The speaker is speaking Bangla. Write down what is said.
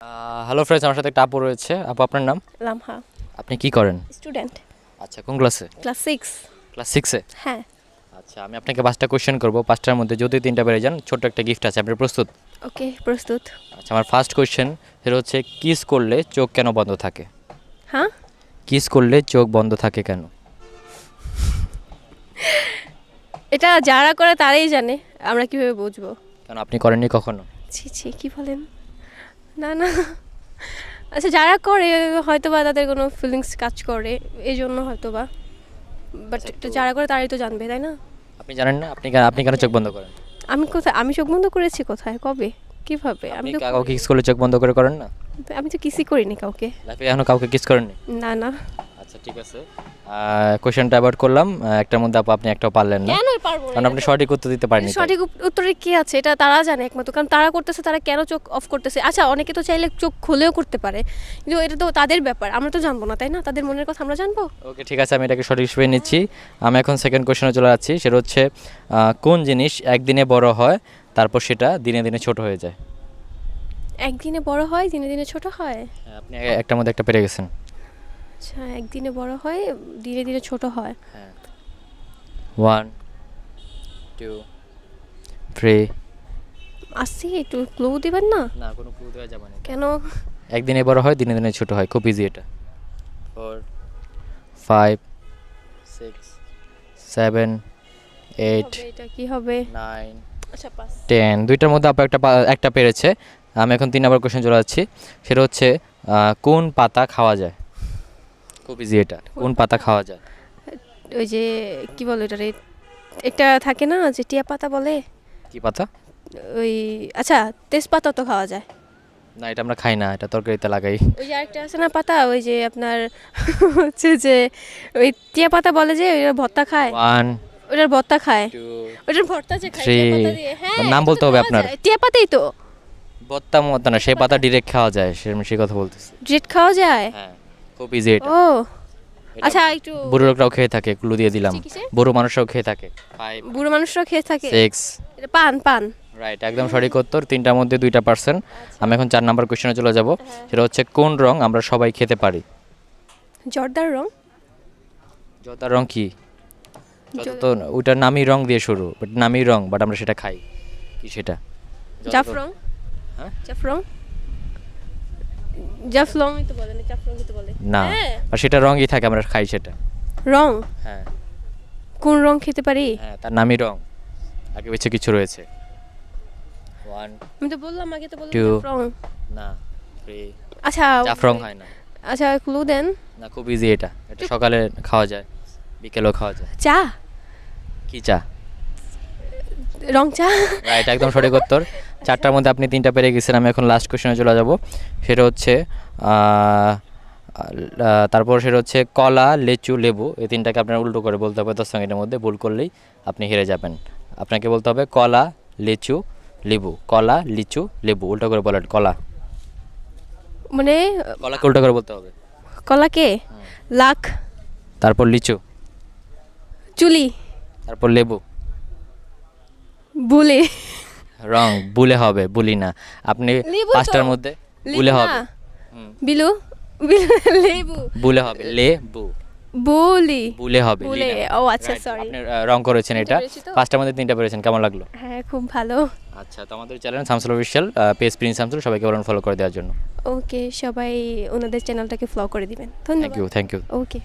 হ্যালো ফ্রেন্ডস, আমার সাথে একটা আপু রয়েছে। আপু, আপনার নাম? লামহা। আপনি কি করেন? স্টুডেন্ট। আচ্ছা, কোন ক্লাসে? ক্লাস 6। ক্লাস 6-এ? হ্যাঁ। আচ্ছা, আমি আপনাকে 5টা কোশ্চেন করব। 5টার মধ্যে যদি 3টা পেরে যান, ছোট্ট একটা গিফট আছে। আপনি প্রস্তুত? ওকে, প্রস্তুত। আচ্ছা, আমার ফার্স্ট কোশ্চেন সেটা হচ্ছে, কিস করলে চোখ কেন বন্ধ থাকে? হ্যাঁ, কিস করলে চোখ বন্ধ থাকে কেন? এটা যারা করে তারাই জানে, আমরা কিভাবে বুঝবো? কারণ আপনি করেননি কখনো? ছি ছি, কি বলেন? না না, আচ্ছা যারা করে হয়তো বা তাদের কোনো ফিলিংস কাজ করে, এই জন্য হয়তো বা, বাট যারা করে তারাই তো জানবে, তাই না? আপনি জানেন না? আপনি কেন চোখ বন্ধ করেন? আমি কোথায়, আমি চোখ বন্ধ করেছি কোথায়, কবে, কিভাবে? আপনি কাউকে কিস করলে চোখ বন্ধ করে করেন না? আমি তো কিসই করিনি কাউকে। লাইফে এখনো কাউকে কিস করেননি? না না। আচ্ছা, ঠিক আছে। কোশ্চেনটা অ্যাভয়েড করলাম। একটার মধ্যে আপনি একটাও পারলেন না, কেন পারবো না? কারণ আপনি সঠিক উত্তর দিতে পারেননি। সঠিক উত্তরে কি আছে এটা তারা জানে একমাত্র, কারণ তারা করতেছে, তারা কেন চোখ অফ করতেছে। আচ্ছা, অনেকে তো চাইলে চোখ খুলেও করতে পারে, কিন্তু এটা তো তাদের ব্যাপার, আমরা তো জানবো না, তাই না? তাদের মনের কথা আমরা জানবো? ওকে, ঠিক আছে, আমি এটাকে সঠিক হিসেবে নিচ্ছি। আমি এখন সেকেন্ড কোশ্চেনে চলে যাচ্ছি। সেটা হচ্ছে, কোন জিনিস একদিনে বড় হয় তারপর সেটা দিনে দিনে ছোট হয়ে যায়? একদিনে বড় হয়, দিনে দিনে ছোট হয়। হ্যাঁ, আপনি একটার মধ্যে একটা পেরে গেছেন। আচ্ছা, একদিনে বড় হয়, ধীরে ধীরে ছোট হয়। হ্যাঁ, 1 2 3। আসছি, একটু ক্লু দিবেন না? না, কোনো ক্লু দেওয়া যাবে না। কেন? একদিনে বড় হয়, দিনে দিনে ছোট হয়, খুব ইজি এটা। 4 5 6 7 8 এটা কি হবে? 9 আচ্ছা, পাস। 10। দুইটার মধ্যে আপনি একটা পেরেছে। আমি এখন 3 নম্বর কোশ্চেন চলে যাচ্ছি। সেটা হচ্ছে, কোন পাতা খাওয়া যায়? খুব ইজি এটা। কোন পাতা খাওয়া যায়? ওই যে কি বলে এটারে, একটা থাকে না যে টিয়া পাতা বলে, কি পাতা? ওই, আচ্ছা তেজপাতা তো খাওয়া যায়। না, এটা আমরা খাই না, এটা তরকারিতে লাগাই। ওই যে আরেকটা আছে না পাতা, ওই যে আপনার হচ্ছে যে ওই টিয়া পাতা বলে যে ওইটার ভর্তা খায়। 1 ওইটার ভর্তা খায়। 2 ওইটার ভর্তা যে খায় 3। টিয়া পাতা দিয়ে। হ্যাঁ, নাম এটা বলতে তো হবে খাওয়া আপনার। যায়। টিয়া পাতাই তো। বত্তা মতো না, সেই পাতা ডিরেক্ট খাওয়া যায়, সে কথা বলতেছি। ড্রেট খাওয়া যায়। হ্যাঁ, খুব ইজি এটা। ও এটা আচ্ছা, একটু বুড়ো লোকরাও খেয়ে থাকে, ক্লু দিয়ে দিলাম। কিসে? বুড়ো মানুষরাও খেয়ে থাকে। 5 বুড়ো মানুষরাও খেয়ে থাকে। 6। এটা পান পান। রাইট, একদম সঠিক উত্তর। 3টার মধ্যে 2টা পারসেন্ট। আমি এখন 4 নাম্বার কোশ্চেনে চলে যাব। সেটা হচ্ছে, কোন রং আমরা সবাই খেতে পারি? জর্দার রং। জর্দার রং কি? তো ওইটার নামই রং দিয়ে শুরু, বাট নামই রং, বাট আমরা সেটা খাই। কি সেটা? জাফরং। হ্যাঁ? জাফরং। জাফলংই তো বলে না, জাফরংই তো বলে। না, হ্যাঁ, আর সেটা রঙই থাকে, আমরা খাই সেটা। রং। হ্যাঁ কোন রং খেতে পারি? হ্যাঁ, তার নামই রং, আগে পিছে কিছু রয়েছে। 1 আমি তো বললাম, আগে তো বললাম 2 জাফরং। না 3। আচ্ছা, জাফরং হয় না। আচ্ছা ক্লু দেন। না, খুব ইজি এটা। এটা সকালে খাওয়া যায়, বিকেলেও খাওয়া যায়। চা। কি চা? রং চা। রাইট, একদম সঠিক উত্তর। 4টার মধ্যে আপনি 3টা পেরে গেছেন। আমি এখন লাস্ট কোশ্চেনে চলে যাব। সেটা হচ্ছে, তারপর সেটা হচ্ছে, কলা, লেচু, লেবু, এই 3টাকে আপনার উল্টো করে বলতে হবে 10 সেকেন্ডের মধ্যে। ভুল করলেই আপনি হেরে যাবেন। আপনাকে বলতে হবে কলা, লিচু, লেবু। কলা, লিচু, লেবু, উল্টো করে বলেন। কলা, মানে কলাকে উল্টো করে বলতে হবে। কলাকে লাখ। তারপর লিচু, চুলি। তারপর লেবু। বুলি। রং বুলে হবে, বুলি না। আপনি লেবু তো। 5টার মধ্যে বুলে লেবু হবে। না। বিলু। লেবু। বুলে হবে, লেবু। বুলি। বুলে হবে, বুলে। লি না। ও আচ্ছা, Right, সরি। আপনি রং করেছেন এটা। পেরেছি তো? 5টার মধ্যে 3টা পেরেছেন, কেমন লাগলো? হ্যাঁ, খুব ভালো। আচ্ছা, তো আমাদের channel Shamsul official, page Prince Shamsul, সবাইকে বলুন ফলো করে দেওয়ার জন্য। ওকে, সবাই ওনাদের চ্যানেলটাকে ফলো করে দিবেন। থ্যাংক ধন্যবাদ। You, thank you. ওকে।